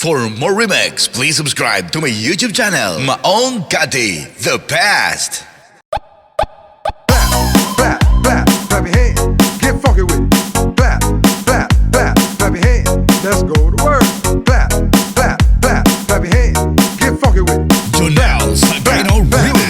For more remix, please subscribe to my YouTube channel, Maong Kati, The Past. Clap, clap, clap your hands. Get funky with it. Clap, clap, clap, clap your hands. Let's go to work. Clap, clap, clap, clap your hands. Get funky with it. Jonelle Sagano Remix.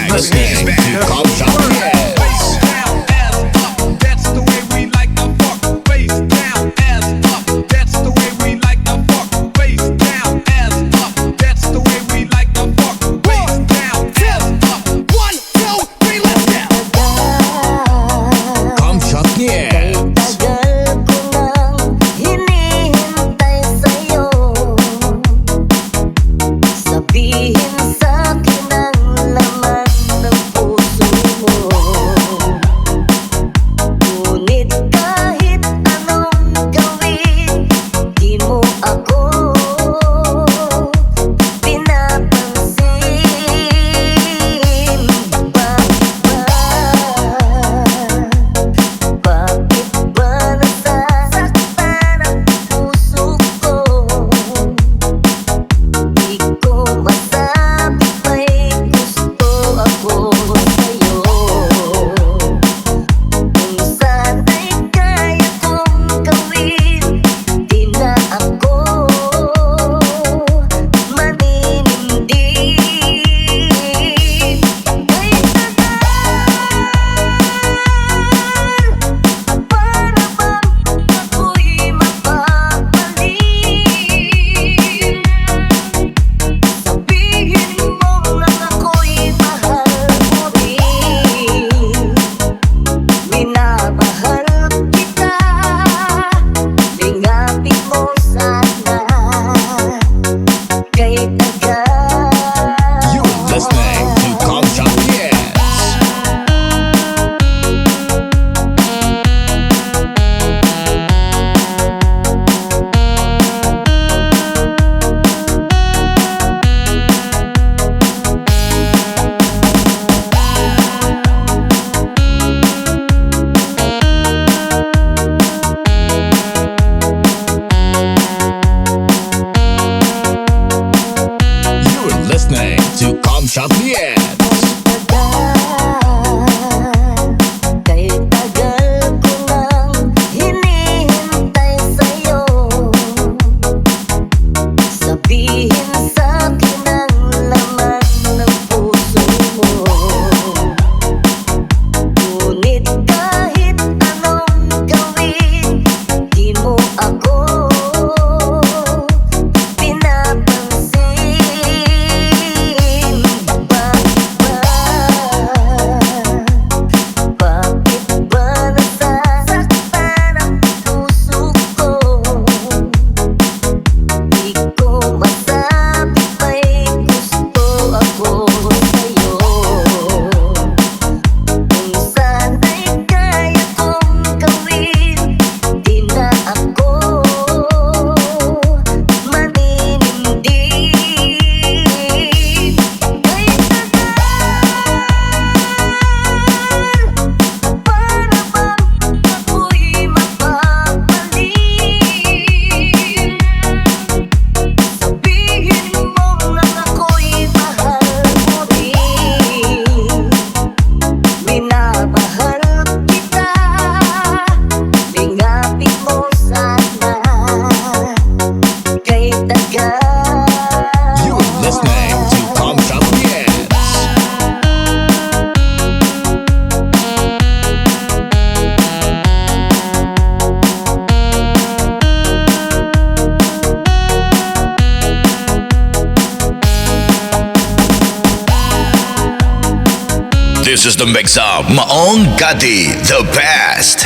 This is the mix of Maong Kati, The Past.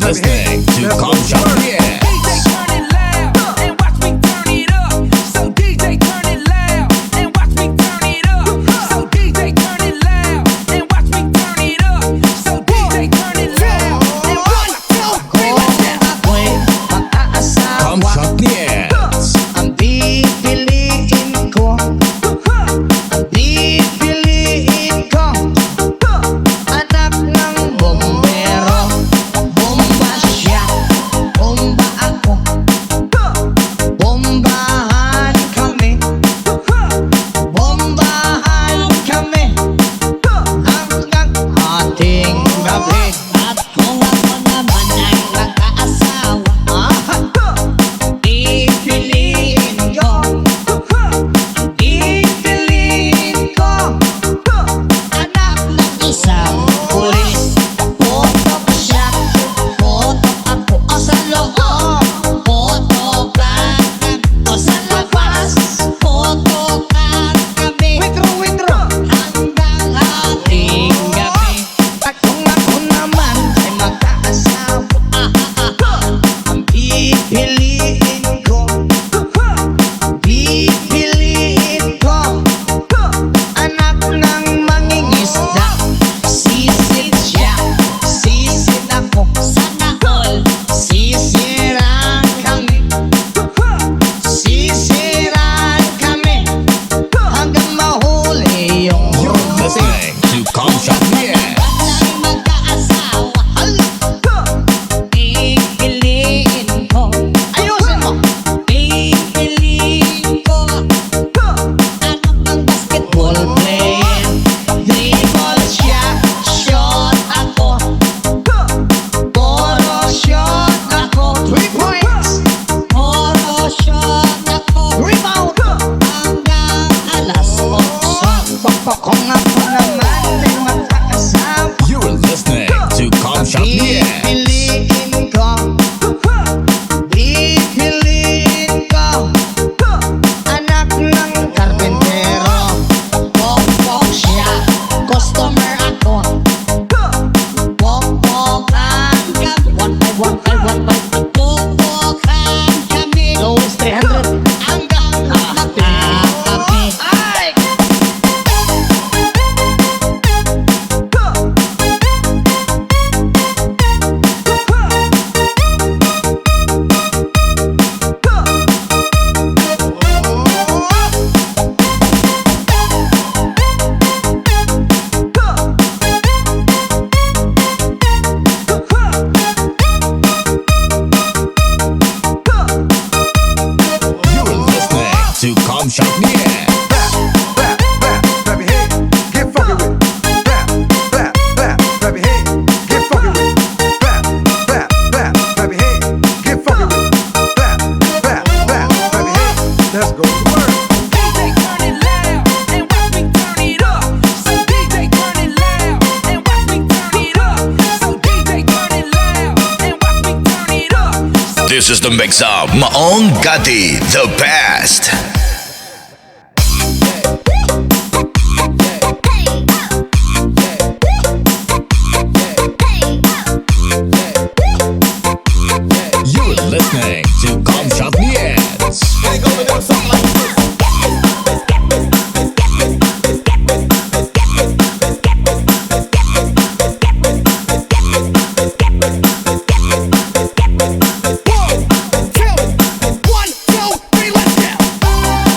Listening to Come Shop Yeah. DJ turn it loud and watch me turn it up. So DJ turn it loud and watch me Shop Yes. Pipiliin ko, pipiliin ko, anak ng karpentero. Pokpok siya, customer ako. Pokpokan kami, 15151. Pokpokan kami, lowest 300 hanggang makakapi. Ay! You're listening to Com Shop Yes. Clap, clap, clap your hands, get funky with it. Clap, clap, clap, clap your hands, get funky with it. Clap, clap, clap, clap your hands, get funky with it. Clap, clap, clap, clap your hands. Let's go to work. DJ turn it loud and watch me turn it up. So DJ turn it loud and watch me turn it up. So DJ turn it loud and watch me turn it up. So This is the mix of Maong Gati, the best. You're listening to Com Shop Yes.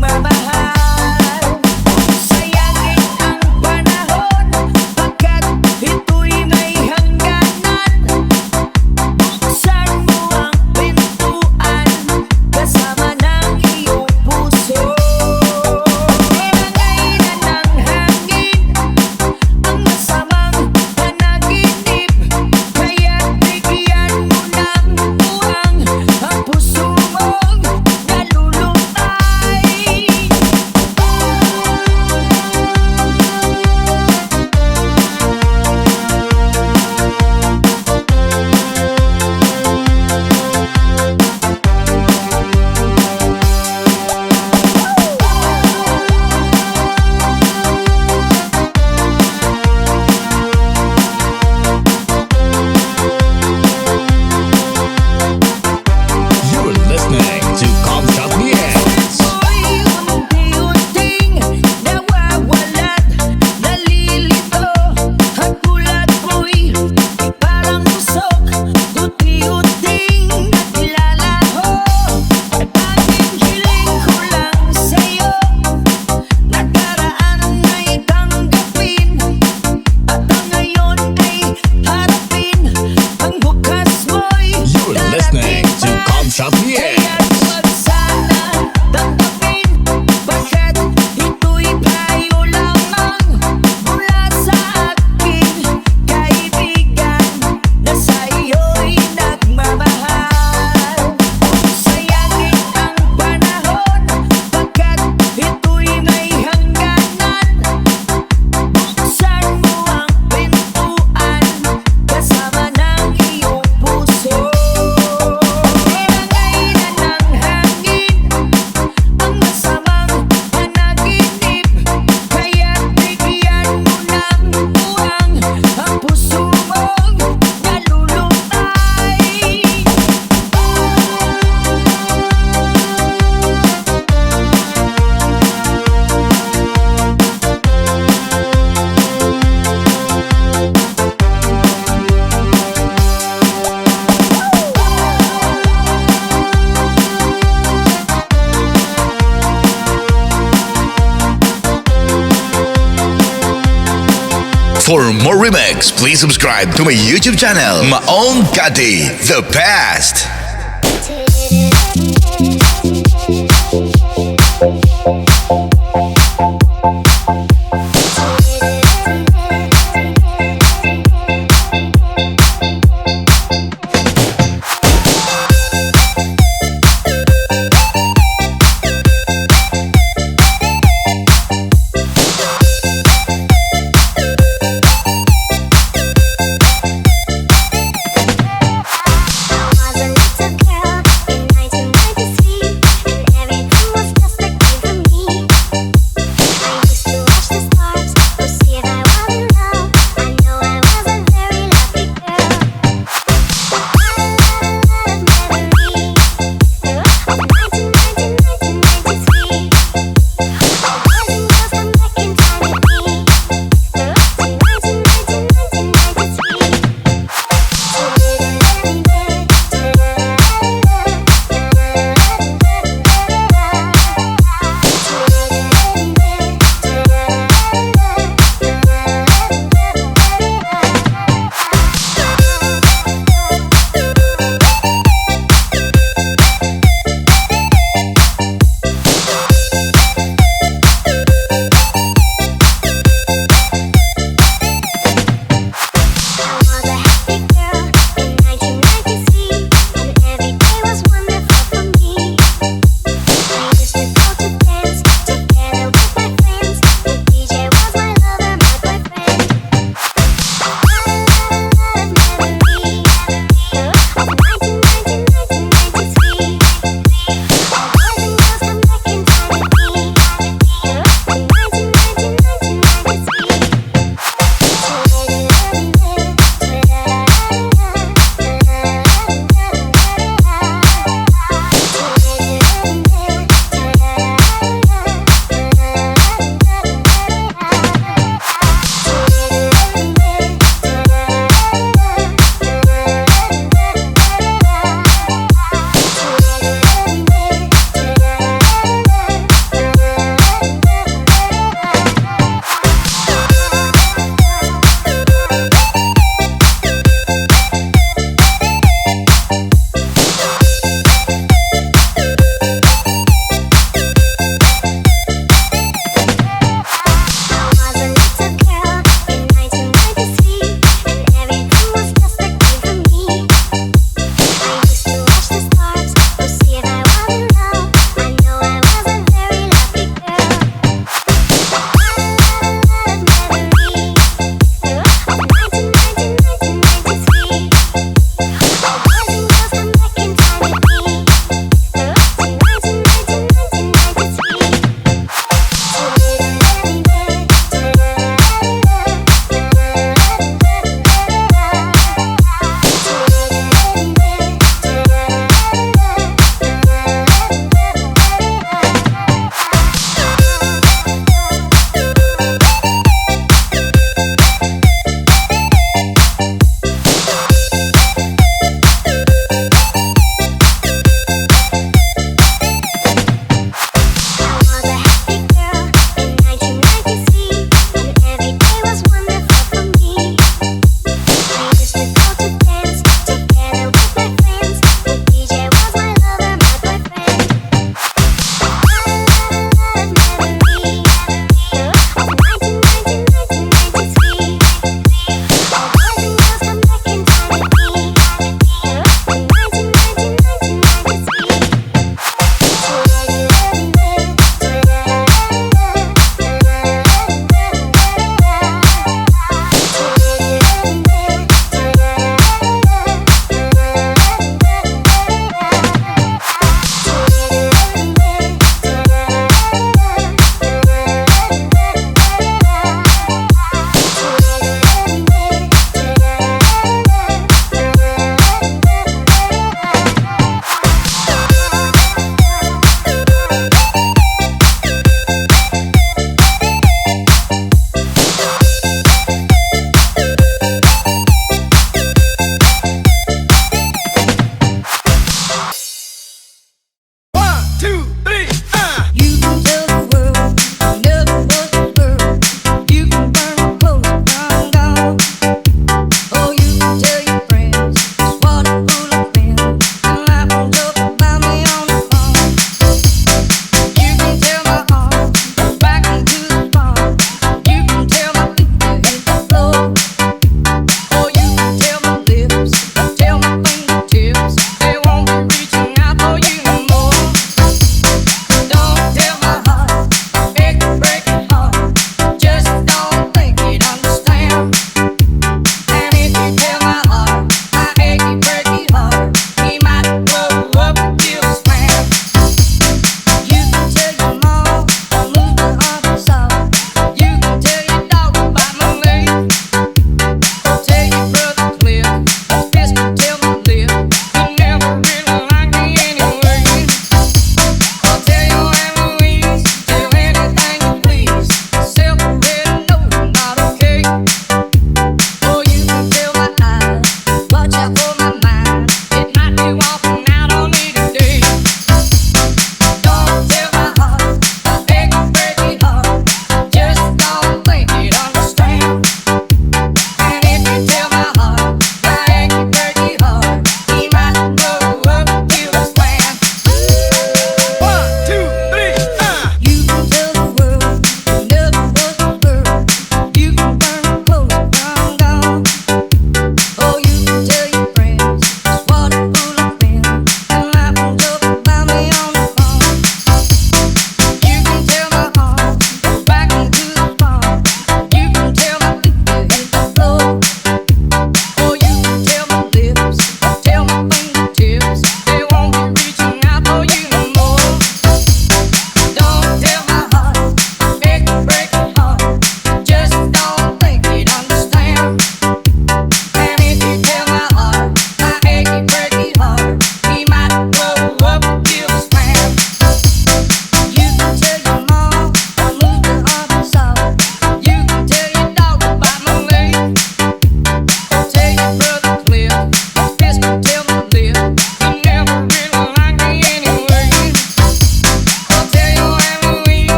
mamahal, sayangin ang panahon, pagkat ito'y may hangganan. Buksan mo ang pintuan, kasama ng iyong puso. Tinangay na ng hangin ang masamang panaginip, kaya't bigyan mo ng buwang ang puso mong nalulutay. You're listening to Com Shop Yes. Ako'y unti-unting nawawalat, nalilito. Ang kulad mo'y parang usok, unti-unting naglalaho. Tanging hiling ko lang sa'yo, nakaraan ay tanggapin, at ang ngayon ay harapin. Ang bukas mo'y You're listening to Com Shop Yes. kaya't huwag sana tanggapin, bakit ito'y payo lamang mula sa aking kaibigan na sa iyo'y nagmamahal. Sayangin ang panahon, bakit ito'y may hangganan. Buksan mo ang pintuan, kasama ng iyong puso. Tinangay na ng hangin ang masamang panaginip, kaya't bigyan mo ng buwang ang puso mong nalulutay. For more remix, please subscribe to my YouTube channel, Maong Gati, the best.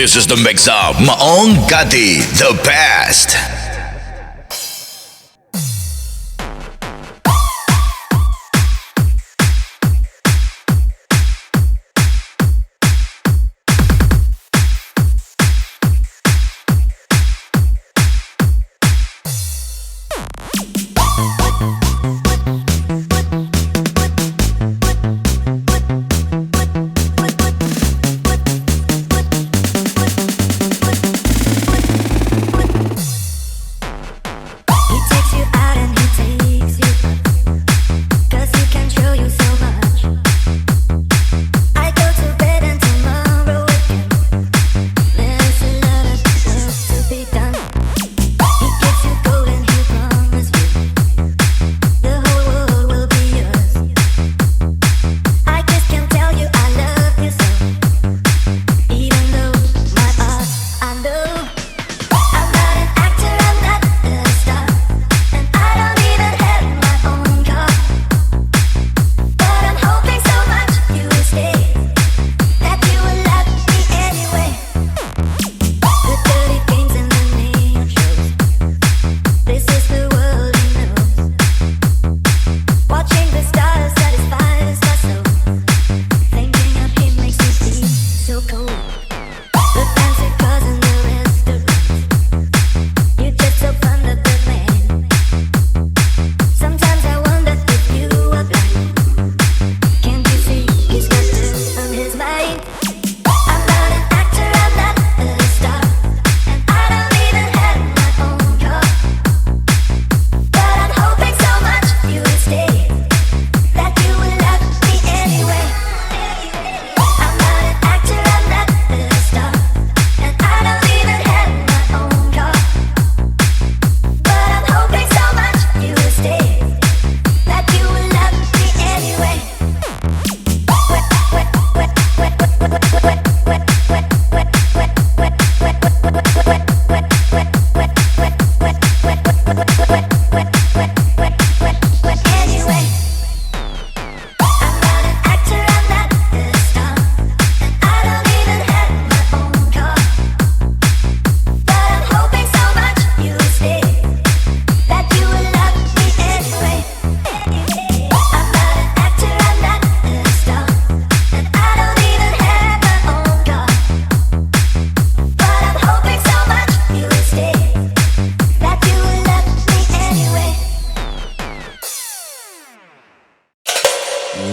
This is the mix of Maong Kati, the best.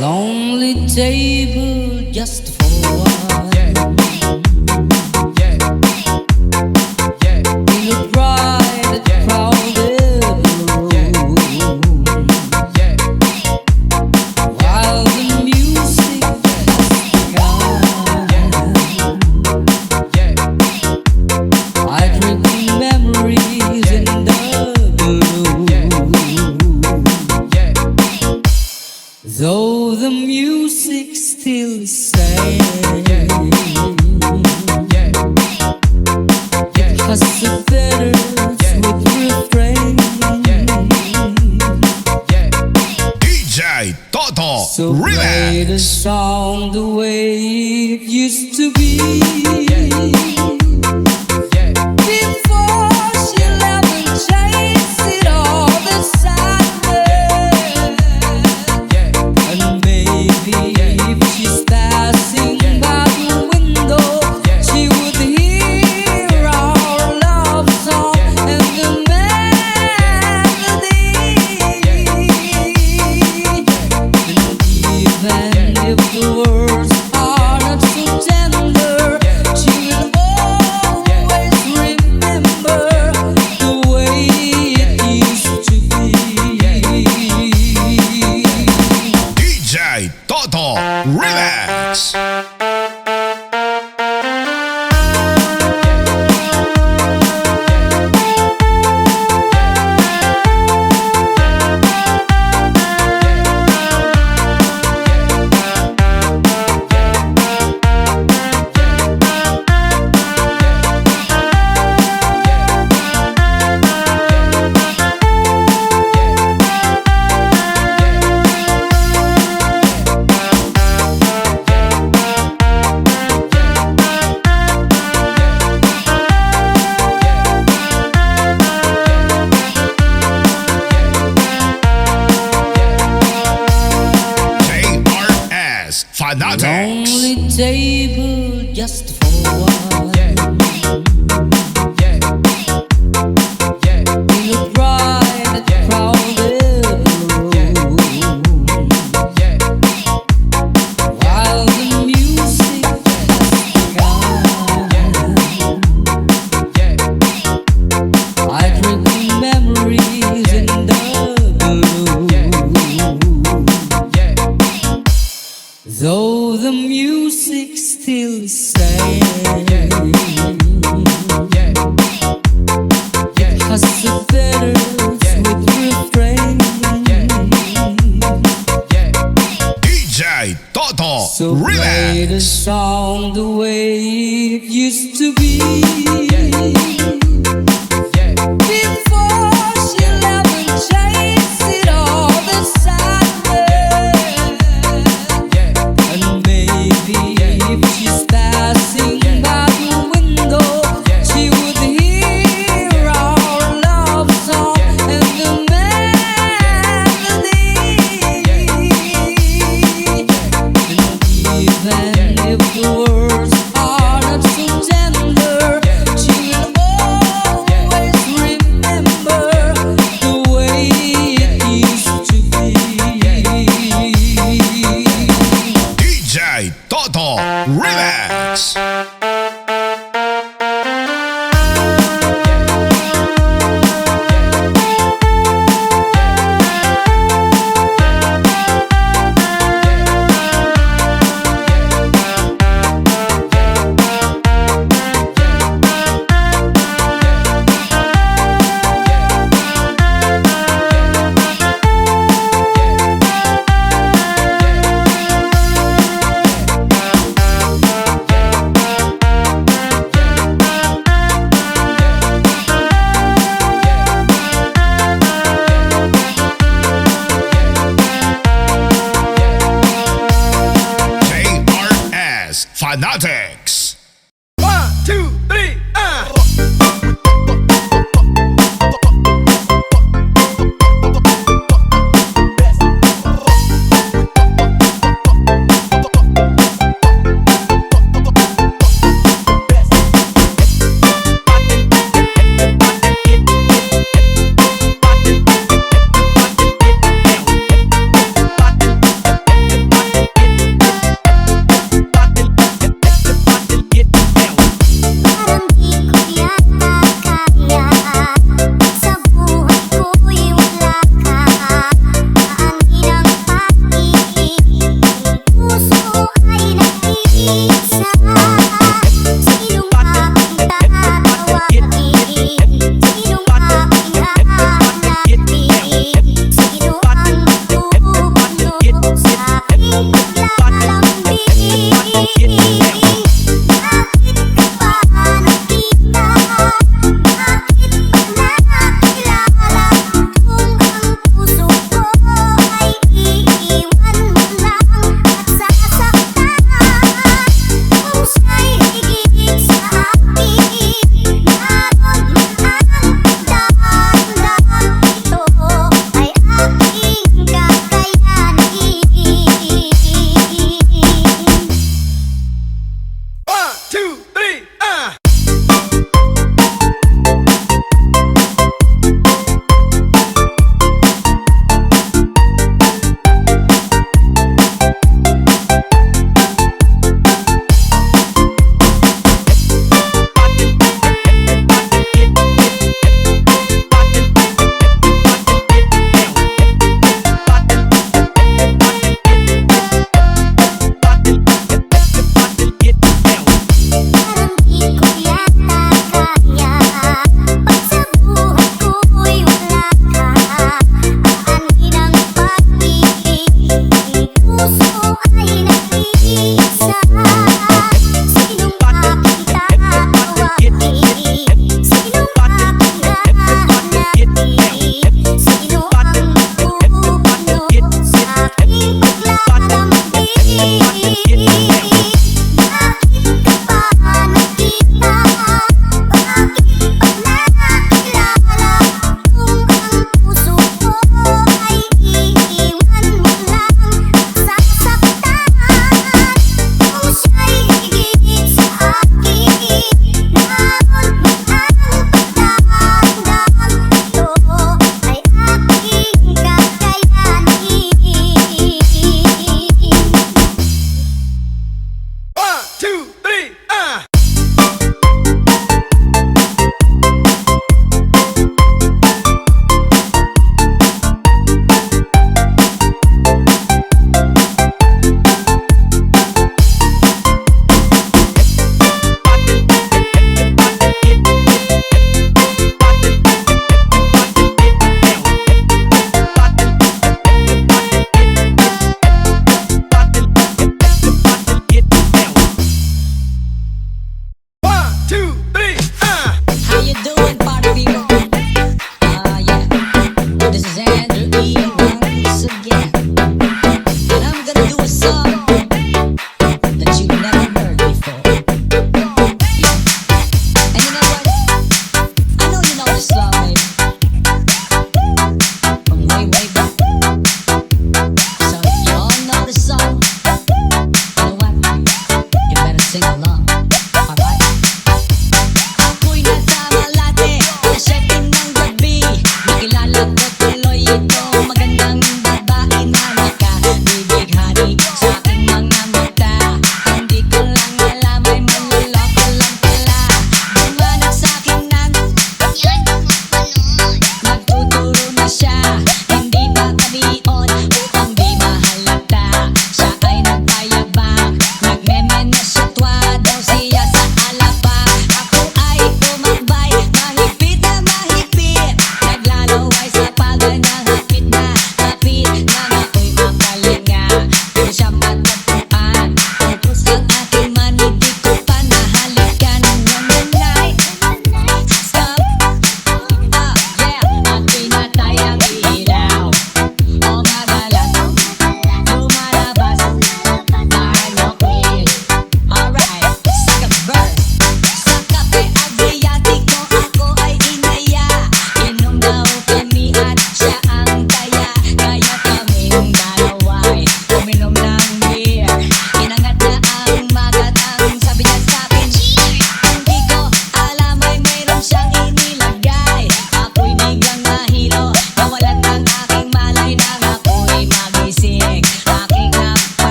Lonely table just for one. In a bright and crowded room. While the music I drink memories in the blue. Though the music still sings, it has a better sweet refrain. DJ Toto So play the Remix. song the way it used to be. Before she left and chased it all the sadness. And maybe if she's passing by the window, she would hear our love song and the melody. And even if the words are not so tender, table just for one. In a bright, crowded room, while the music has begun, I drink the memories in the gloom. Though the music still sings, it has a better sweet refrain. DJ Toto So play the Remix. song the way it used to be. Before she left and chased it all the sadness. And maybe if she's passing by the window, she would hear our love song and the melody. And even if the words are not so tender, she will always remember the way it used to be. DJ Toto Remix. JRS Fanatics. 1, 2, 3,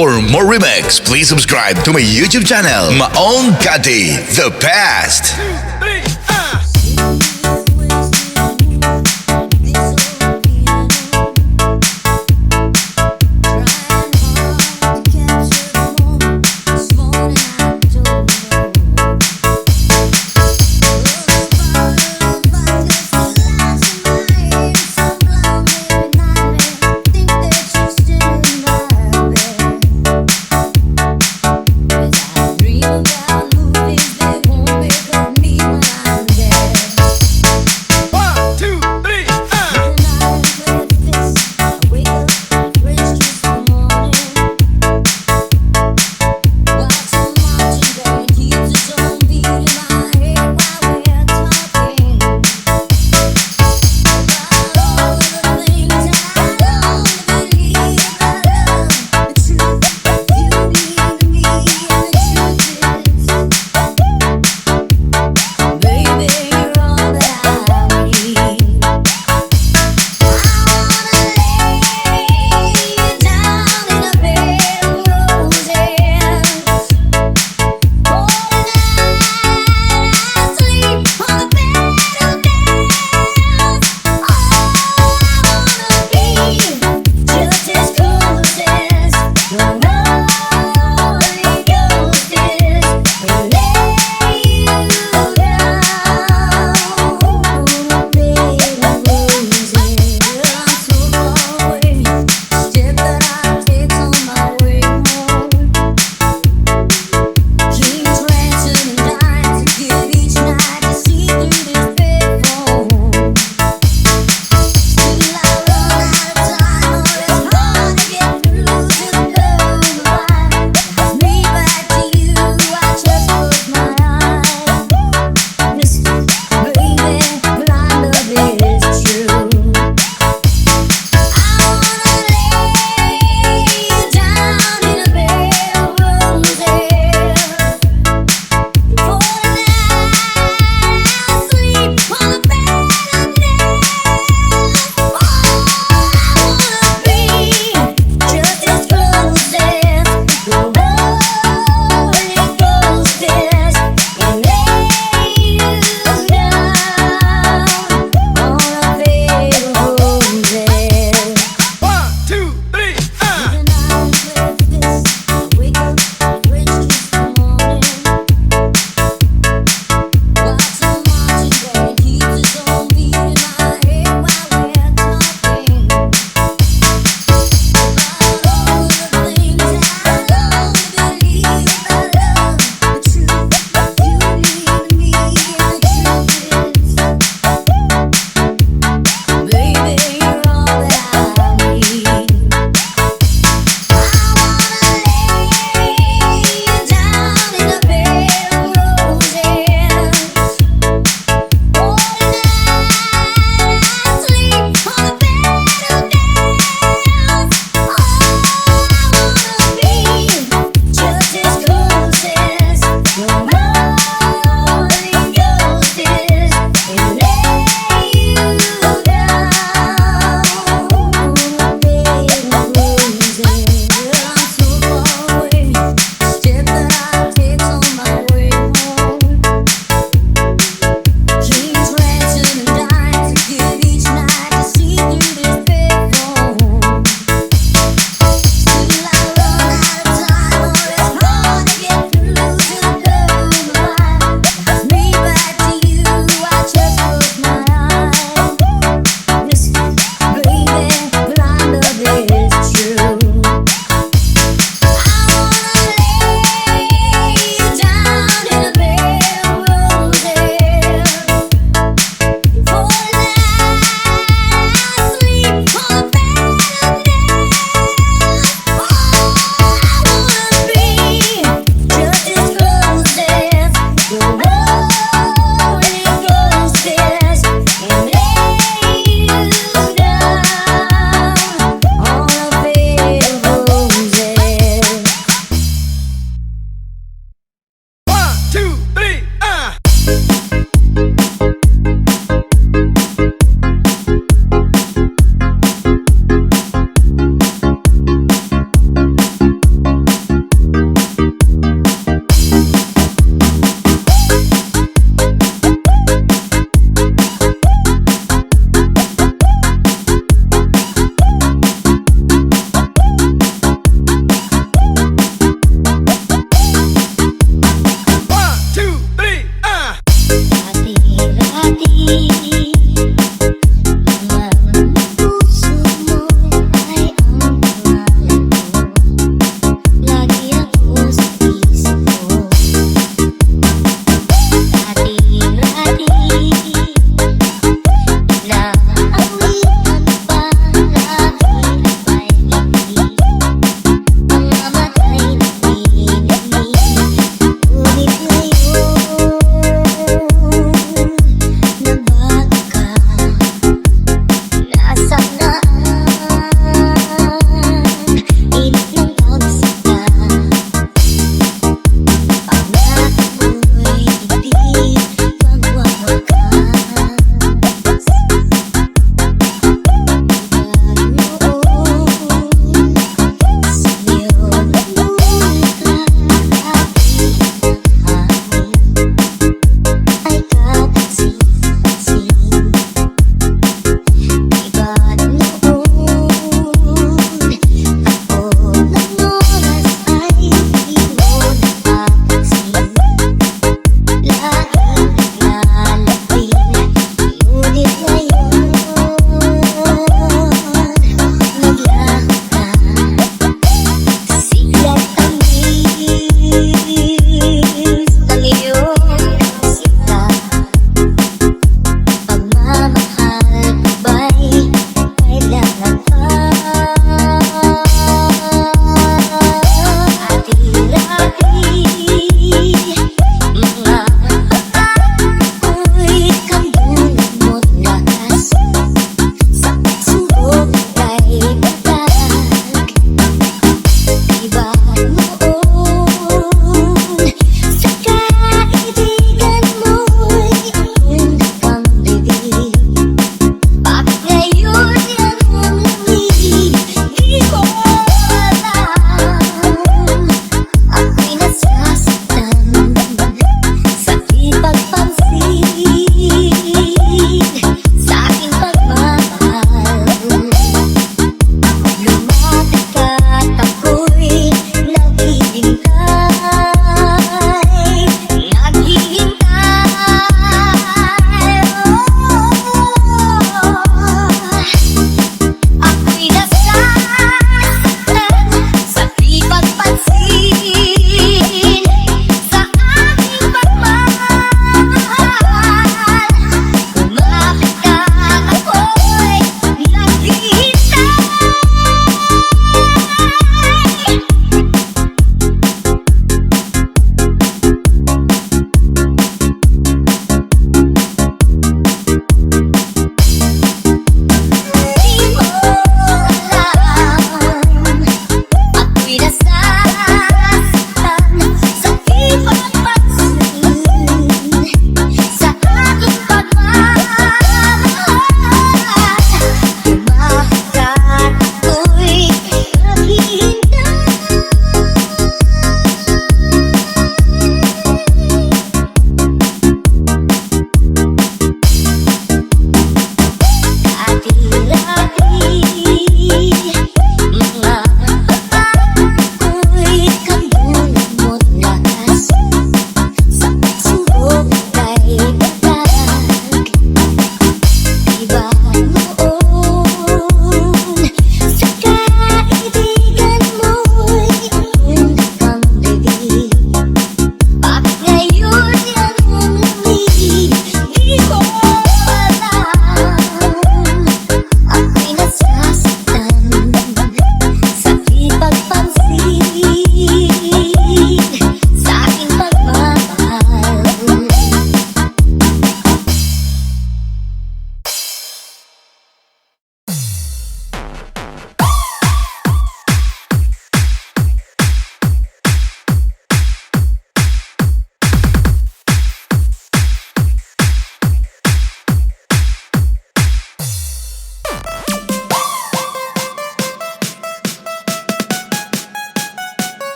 For more remix, please subscribe to my YouTube channel, Maong Kati, The Past. Dream about movies that won't become me.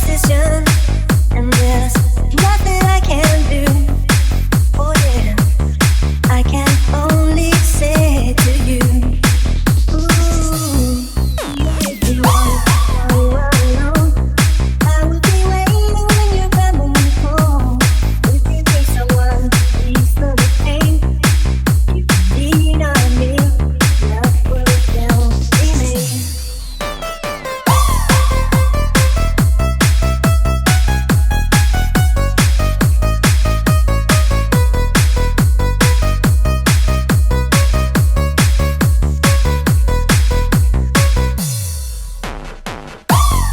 decision, and there's nothing I can do. Oh yeah, I can only say to you, ooh, if you want to go alone, I will be waiting when you're coming home. If you need someone, please feel the pain. You can lean on me, love will help me.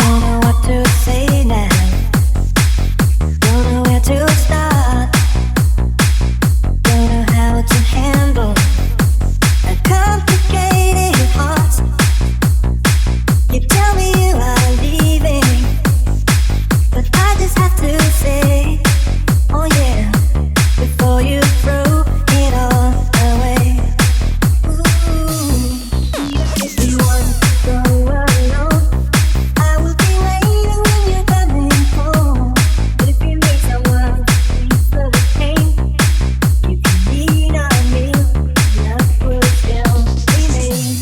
Don't know what to say now. Don't know where to start. Don't know how to handle a complicated heart. You tell me you are leaving, but I just have to say, oh yeah, before you throw it all away. Ooh, if you want to go alone, I will be waiting when you're coming home. But if you need someone, please feel the pain. You can lean on me, love will still remain.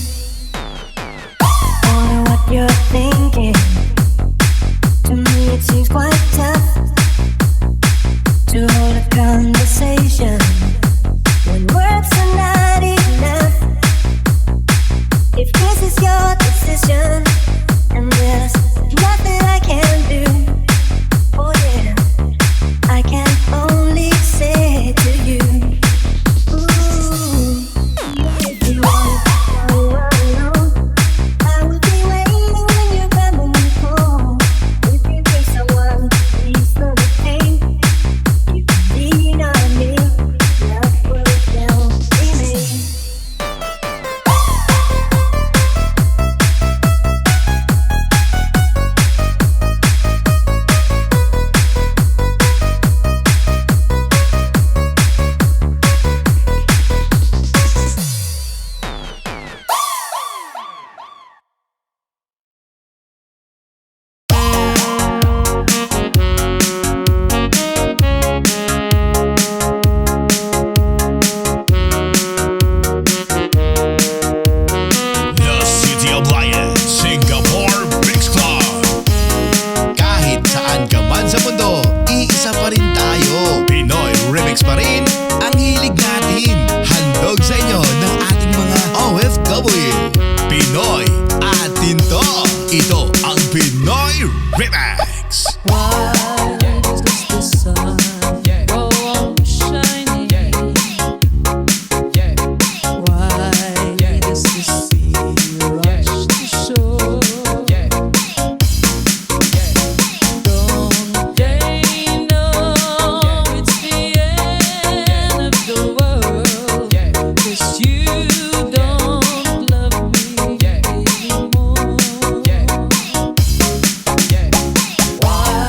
Don't know what you're thinking. To me it seems quite tough to hold a conversation when words are not enough. If this is your decision, and there's nothing I can do, oh yeah, I can only say to you, ooh, if you want to go alone, I will be waiting when you're coming home. If you need someone, please feel the pain. You can lean on me, love will help me. The City of Lions, Singapore Mix Club. Kahit saan ka man sa mundo, iisa pa rin tayo. Pinoy Remix pa rin ang hilig natin. Handog sa inyo ng ating mga OFW. Pinoy atin to. Ito ang Pinoy Remix. Why does the sun go on shining? Why does the sea rush to shore? Don't they know it's the end of the world? 'Cause you don't love me anymore. Why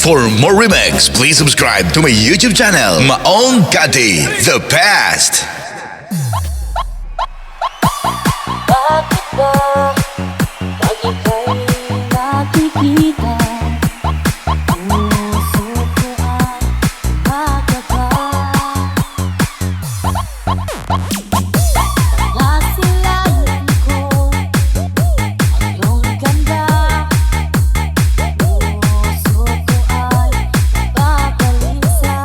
For more remix, please subscribe to my YouTube channel, Maong Kati, The Past. Bakit ba pag ika'y nakikita, puso ko ay magkaba? Nasilayan ko ang iyong ganda, puso ko ay babalisa.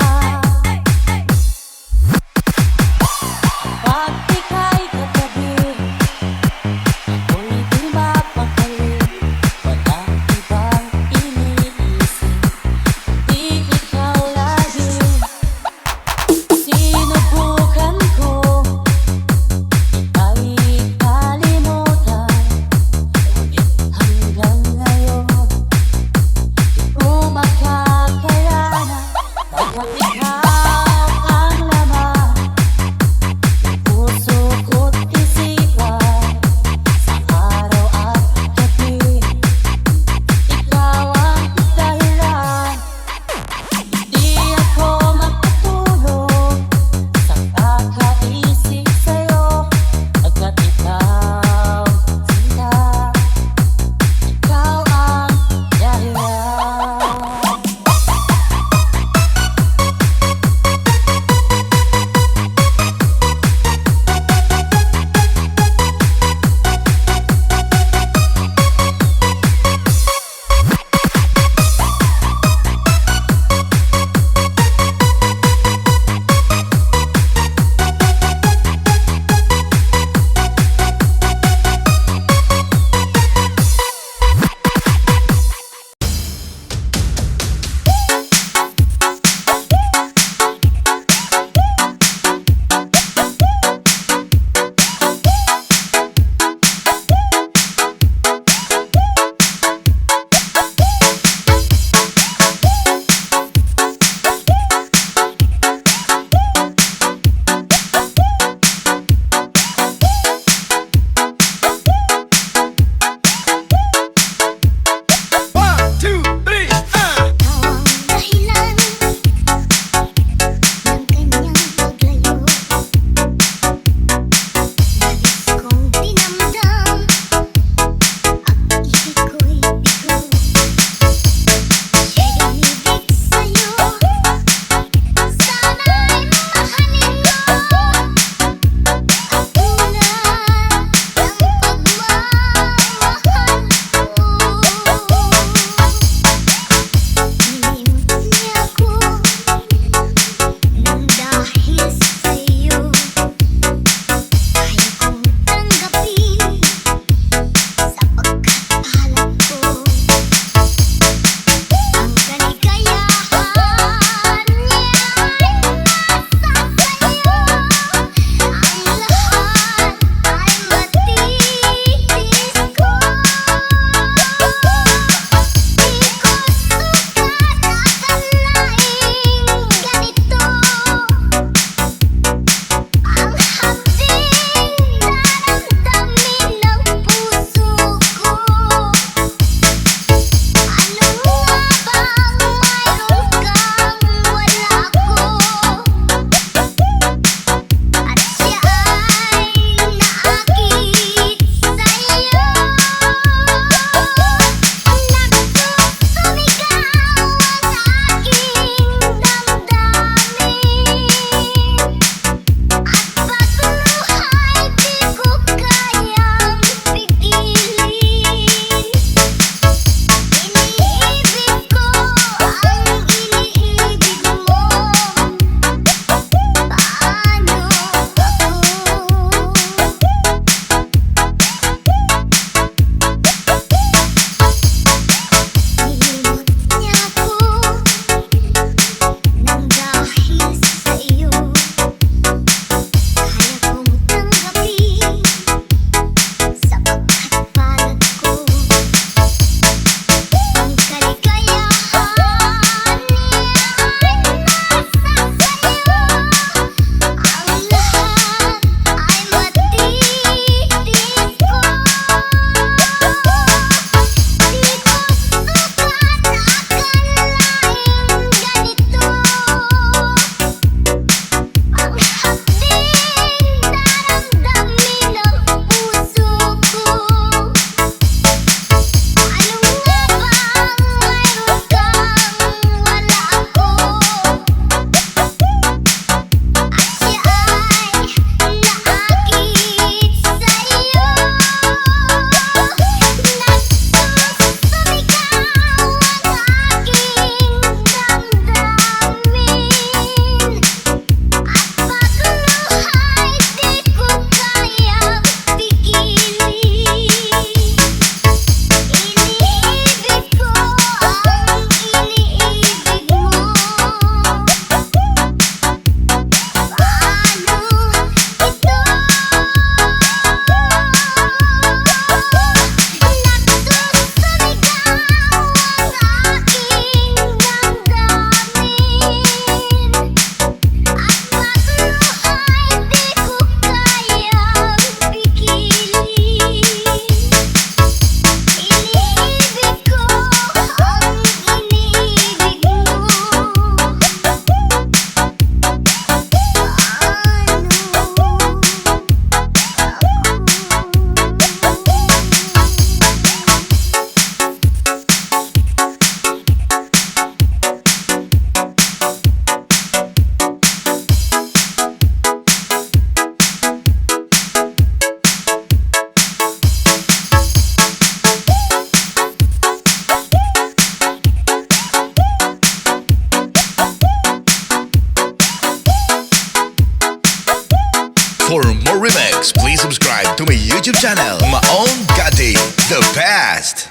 YouTube channel. Maong Gati, the best.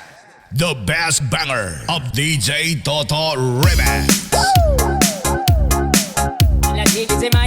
The best banger of DJ Toto Remix. La DJ c'est ma